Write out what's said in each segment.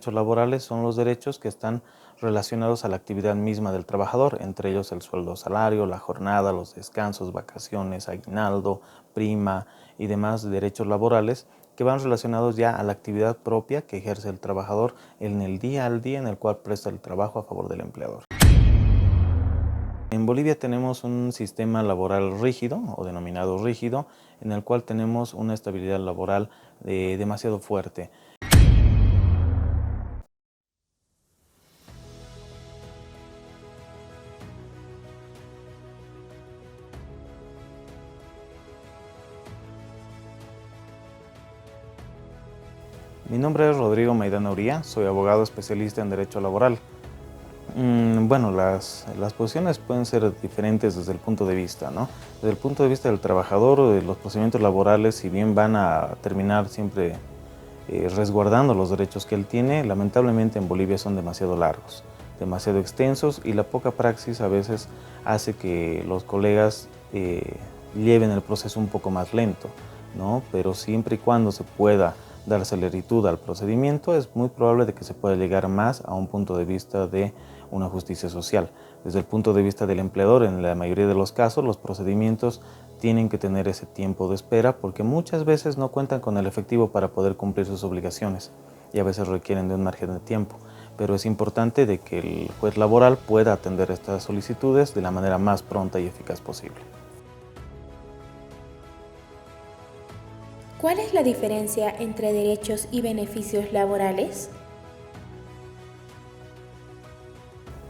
derechos laborales son los derechos que están relacionados a la actividad misma del trabajador, entre ellos el sueldo, salario, la jornada, los descansos, vacaciones, aguinaldo, prima y demás derechos laborales que van relacionados ya a la actividad propia que ejerce el trabajador en el día al día en el cual presta el trabajo a favor del empleador. En Bolivia tenemos un sistema laboral rígido o denominado rígido, en el cual tenemos una estabilidad laboral demasiado fuerte. Mi nombre es Rodrigo Maidana Uría, soy abogado especialista en Derecho Laboral. Bueno, las posiciones pueden ser diferentes desde el punto de vista, ¿no? Desde el punto de vista del trabajador, los procedimientos laborales, si bien van a terminar siempre resguardando los derechos que él tiene, lamentablemente en Bolivia son demasiado largos, demasiado extensos y la poca praxis a veces hace que los colegas lleven el proceso un poco más lento, ¿no? Pero siempre y cuando se pueda dar celeritud al procedimiento, es muy probable de que se pueda llegar más a un punto de vista de una justicia social. Desde el punto de vista del empleador, en la mayoría de los casos, los procedimientos tienen que tener ese tiempo de espera porque muchas veces no cuentan con el efectivo para poder cumplir sus obligaciones y a veces requieren de un margen de tiempo. Pero es importante de que el juez laboral pueda atender estas solicitudes de la manera más pronta y eficaz posible. ¿Cuál es la diferencia entre derechos y beneficios laborales?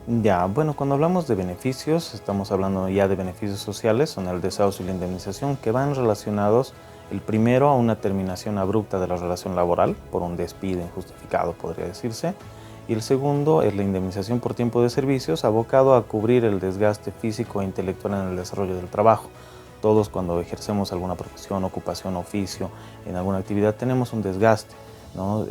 Ya, bueno, cuando hablamos de beneficios, estamos hablando ya de beneficios sociales, son el desahucio y la indemnización, que van relacionados, el primero, a una terminación abrupta de la relación laboral, por un despido injustificado, podría decirse, y el segundo es la indemnización por tiempo de servicios, abocado a cubrir el desgaste físico e intelectual en el desarrollo del trabajo. Todos cuando ejercemos alguna profesión, ocupación, oficio, en alguna actividad, tenemos un desgaste, ¿no?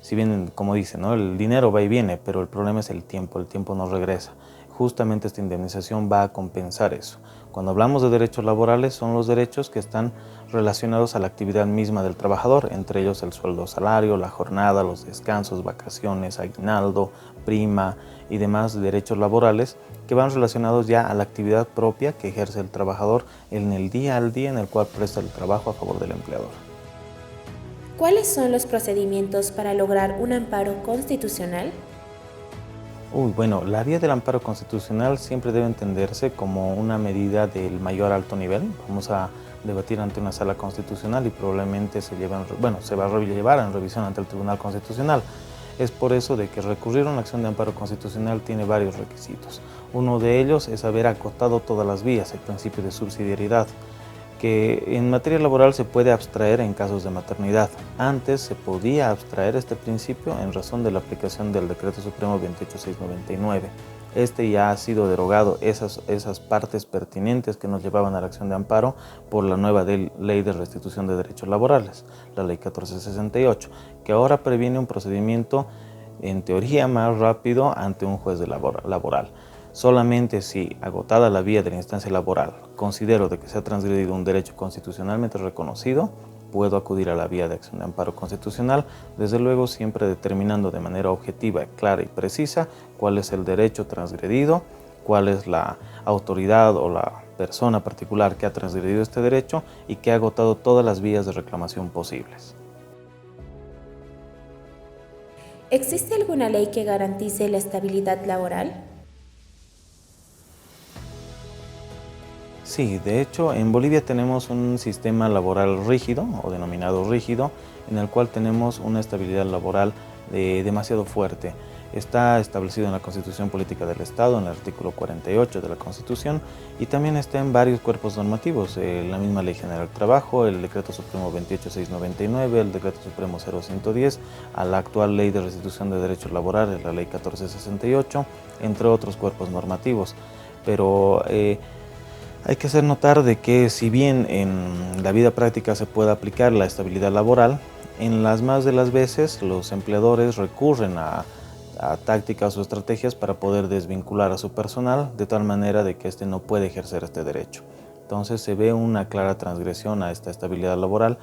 Si bien, como dicen, ¿no? El dinero va y viene, pero el problema es el tiempo no regresa. Justamente esta indemnización va a compensar eso. Cuando hablamos de derechos laborales, son los derechos que están relacionados a la actividad misma del trabajador, entre ellos el sueldo, salario, la jornada, los descansos, vacaciones, aguinaldo, prima y demás derechos laborales que van relacionados ya a la actividad propia que ejerce el trabajador en el día al día en el cual presta el trabajo a favor del empleador. ¿Cuáles son los procedimientos para lograr un amparo constitucional? Bueno, la vía del amparo constitucional siempre debe entenderse como una medida del mayor alto nivel. Vamos a debatir ante una sala constitucional y probablemente se va a llevar en revisión ante el Tribunal Constitucional. Es por eso de que recurrir a una acción de amparo constitucional tiene varios requisitos. Uno de ellos es haber acotado todas las vías, el principio de subsidiariedad, que en materia laboral se puede abstraer en casos de maternidad. Antes se podía abstraer este principio en razón de la aplicación del Decreto Supremo 28699. Este ya ha sido derogado, esas partes pertinentes que nos llevaban a la acción de amparo por la nueva Ley de Restitución de Derechos Laborales, la Ley 1468, que ahora previene un procedimiento en teoría más rápido ante un juez laboral. Solamente si, agotada la vía de la instancia laboral, considero de que se ha transgredido un derecho constitucionalmente reconocido, puedo acudir a la vía de acción de amparo constitucional, desde luego siempre determinando de manera objetiva, clara y precisa cuál es el derecho transgredido, cuál es la autoridad o la persona particular que ha transgredido este derecho y que ha agotado todas las vías de reclamación posibles. ¿Existe alguna ley que garantice la estabilidad laboral? Sí, de hecho en Bolivia tenemos un sistema laboral rígido o denominado rígido en el cual tenemos una estabilidad laboral demasiado fuerte. Está establecido en la Constitución Política del Estado, en el artículo 48 de la Constitución y también está en varios cuerpos normativos, la misma Ley General del Trabajo, el Decreto Supremo 28699, el Decreto Supremo 0110, a la actual Ley de Restitución de Derechos Laborales, la Ley 1468, entre otros cuerpos normativos. Pero hay que hacer notar de que si bien en la vida práctica se puede aplicar la estabilidad laboral, en las más de las veces los empleadores recurren a tácticas o estrategias para poder desvincular a su personal de tal manera de que éste no puede ejercer este derecho. Entonces se ve una clara transgresión a esta estabilidad laboral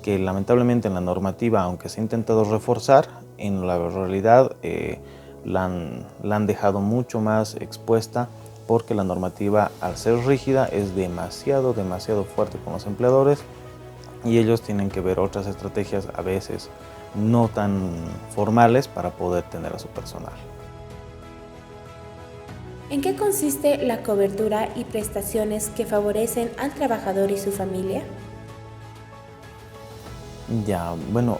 que lamentablemente en la normativa, aunque se ha intentado reforzar, en la realidad la han dejado mucho más expuesta porque la normativa, al ser rígida, es demasiado fuerte con los empleadores y ellos tienen que ver otras estrategias a veces no tan formales para poder tener a su personal. ¿En qué consiste la cobertura y prestaciones que favorecen al trabajador y su familia? Ya, bueno,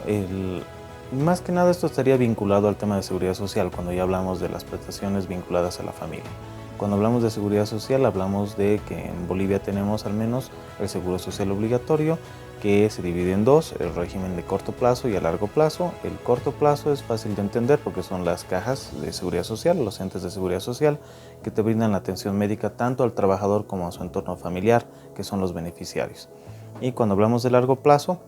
más que nada esto estaría vinculado al tema de seguridad social cuando ya hablamos de las prestaciones vinculadas a la familia. Cuando hablamos de seguridad social hablamos de que en Bolivia tenemos al menos el seguro social obligatorio, que se divide en dos, el régimen de corto plazo y a largo plazo. El corto plazo es fácil de entender porque son las cajas de seguridad social, los entes de seguridad social, que te brindan la atención médica tanto al trabajador como a su entorno familiar, que son los beneficiarios. Y cuando hablamos de largo plazo,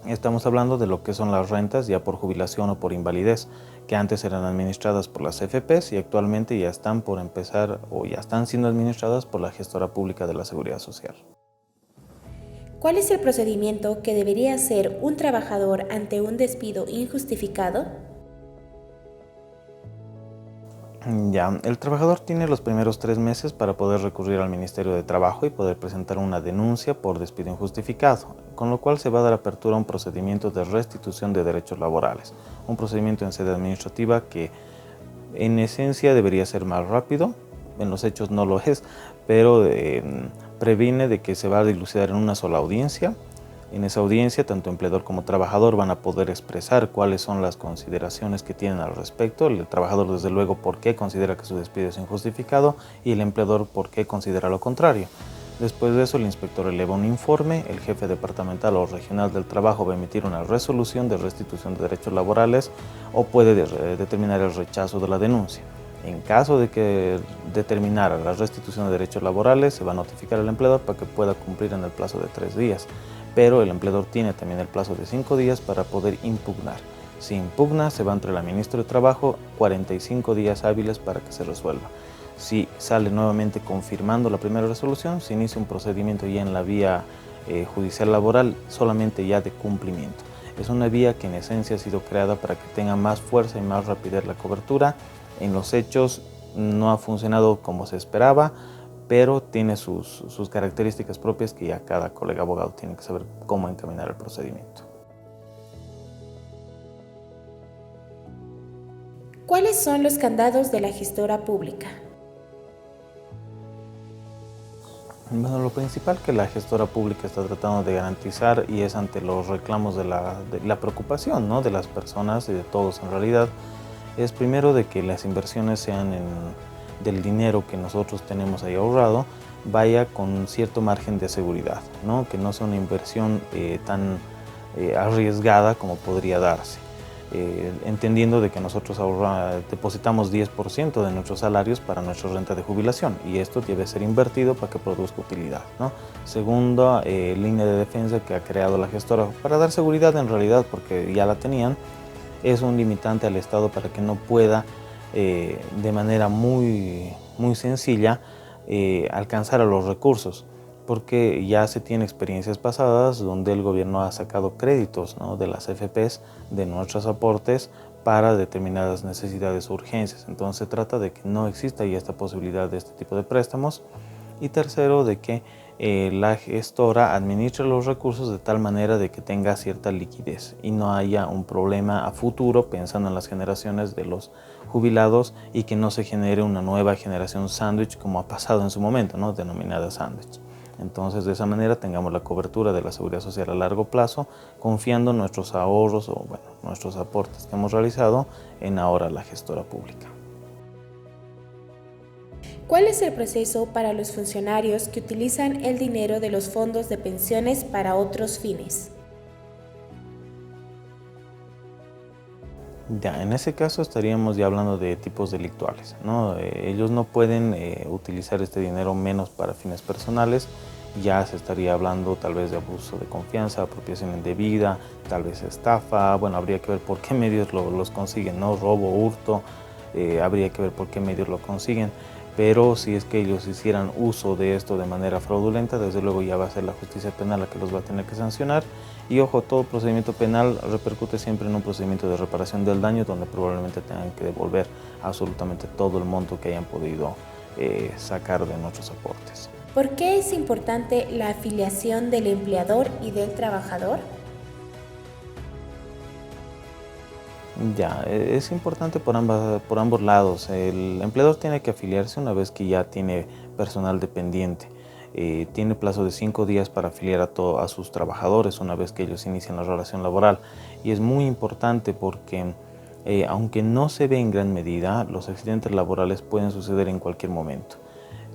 estamos hablando de lo que son las rentas ya por jubilación o por invalidez, que antes eran administradas por las CFPs y actualmente ya están por empezar o ya están siendo administradas por la gestora pública de la seguridad social. ¿Cuál es el procedimiento que debería hacer un trabajador ante un despido injustificado? Ya, el trabajador tiene los primeros 3 meses para poder recurrir al Ministerio de Trabajo y poder presentar una denuncia por despido injustificado, con lo cual se va a dar apertura a un procedimiento de restitución de derechos laborales, un procedimiento en sede administrativa que en esencia debería ser más rápido, en los hechos no lo es, pero previene de que se va a dilucidar en una sola audiencia. En esa audiencia, tanto empleador como trabajador van a poder expresar cuáles son las consideraciones que tienen al respecto. El trabajador, desde luego, por qué considera que su despido es injustificado y el empleador por qué considera lo contrario. Después de eso, el inspector eleva un informe, el jefe departamental o regional del trabajo va a emitir una resolución de restitución de derechos laborales o puede determinar el rechazo de la denuncia. En caso de que determinara la restitución de derechos laborales, se va a notificar al empleador para que pueda cumplir en el plazo de 3 días. Pero el empleador tiene también el plazo de 5 días para poder impugnar. Si impugna, se va entre la ministra de Trabajo 45 días hábiles para que se resuelva. Si sale nuevamente confirmando la primera resolución, se inicia un procedimiento ya en la vía judicial laboral, solamente ya de cumplimiento. Es una vía que en esencia ha sido creada para que tenga más fuerza y más rapidez la cobertura. En los hechos no ha funcionado como se esperaba, pero tiene sus características propias que ya cada colega abogado tiene que saber cómo encaminar el procedimiento. ¿Cuáles son los candados de la gestora pública? Bueno, lo principal que la gestora pública está tratando de garantizar y es ante los reclamos de la preocupación, ¿no?, de las personas y de todos en realidad, es primero de que las inversiones sean del dinero que nosotros tenemos ahí ahorrado, vaya con cierto margen de seguridad, ¿no?, que no sea una inversión tan arriesgada como podría darse. Entendiendo de que nosotros depositamos 10% de nuestros salarios para nuestra renta de jubilación y esto debe ser invertido para que produzca utilidad, ¿no? Segunda línea de defensa que ha creado la gestora para dar seguridad en realidad, porque ya la tenían, es un limitante al Estado para que no pueda de manera muy sencilla alcanzar a los recursos, porque ya se tiene experiencias pasadas donde el gobierno ha sacado créditos, ¿no?, de las FPs, de nuestros aportes para determinadas necesidades o urgencias. Entonces se trata de que no exista ya esta posibilidad de este tipo de préstamos. Y tercero, de que la gestora administre los recursos de tal manera de que tenga cierta liquidez y no haya un problema a futuro pensando en las generaciones de los jubilados y que no se genere una nueva generación sándwich como ha pasado en su momento, ¿no?, denominada sándwich. Entonces, de esa manera tengamos la cobertura de la seguridad social a largo plazo, confiando nuestros ahorros o nuestros aportes que hemos realizado en ahora la gestora pública. ¿Cuál es el proceso para los funcionarios que utilizan el dinero de los fondos de pensiones para otros fines? Ya, en ese caso estaríamos ya hablando de tipos delictuales, ¿no? Ellos no pueden utilizar este dinero menos para fines personales, ya se estaría hablando tal vez de abuso de confianza, apropiación indebida, tal vez estafa, bueno, habría que ver por qué medios los consiguen, ¿no? Robo, hurto, habría que ver por qué medios lo consiguen, pero si es que ellos hicieran uso de esto de manera fraudulenta, desde luego ya va a ser la justicia penal la que los va a tener que sancionar. Y ojo, todo procedimiento penal repercute siempre en un procedimiento de reparación del daño, donde probablemente tengan que devolver absolutamente todo el monto que hayan podido sacar de nuestros aportes. ¿Por qué es importante la afiliación del empleador y del trabajador? Ya, es importante por ambos lados. El empleador tiene que afiliarse una vez que ya tiene personal dependiente. Tiene plazo de 5 días para afiliar a sus trabajadores una vez que ellos inician la relación laboral. Y es muy importante porque aunque no se ve en gran medida, los accidentes laborales pueden suceder en cualquier momento.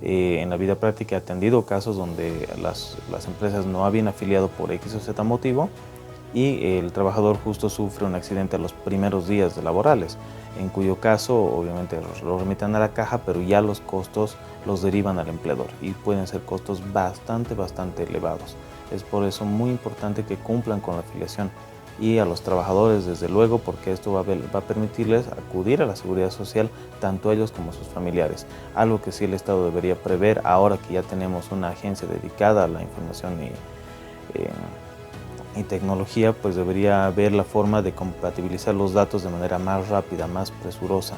En la vida práctica he atendido casos donde las empresas no habían afiliado por X o Z motivo y el trabajador justo sufre un accidente a los primeros días laborales, en cuyo caso obviamente lo remiten a la caja, pero ya los costos los derivan al empleador y pueden ser costos bastante elevados. Es por eso muy importante que cumplan con la afiliación y a los trabajadores desde luego, porque esto va a permitirles acudir a la seguridad social tanto ellos como sus familiares, algo que sí el Estado debería prever ahora que ya tenemos una agencia dedicada a la información y tecnología, pues debería ver la forma de compatibilizar los datos de manera más rápida, más presurosa.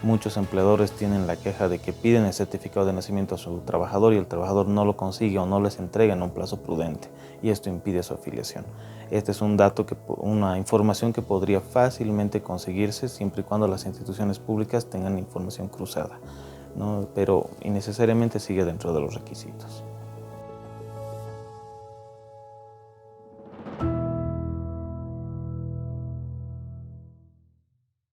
Muchos empleadores tienen la queja de que piden el certificado de nacimiento a su trabajador y el trabajador no lo consigue o no les entrega en un plazo prudente y esto impide su afiliación. Este es un dato, una información que podría fácilmente conseguirse siempre y cuando las instituciones públicas tengan información cruzada, ¿no? Pero innecesariamente sigue dentro de los requisitos.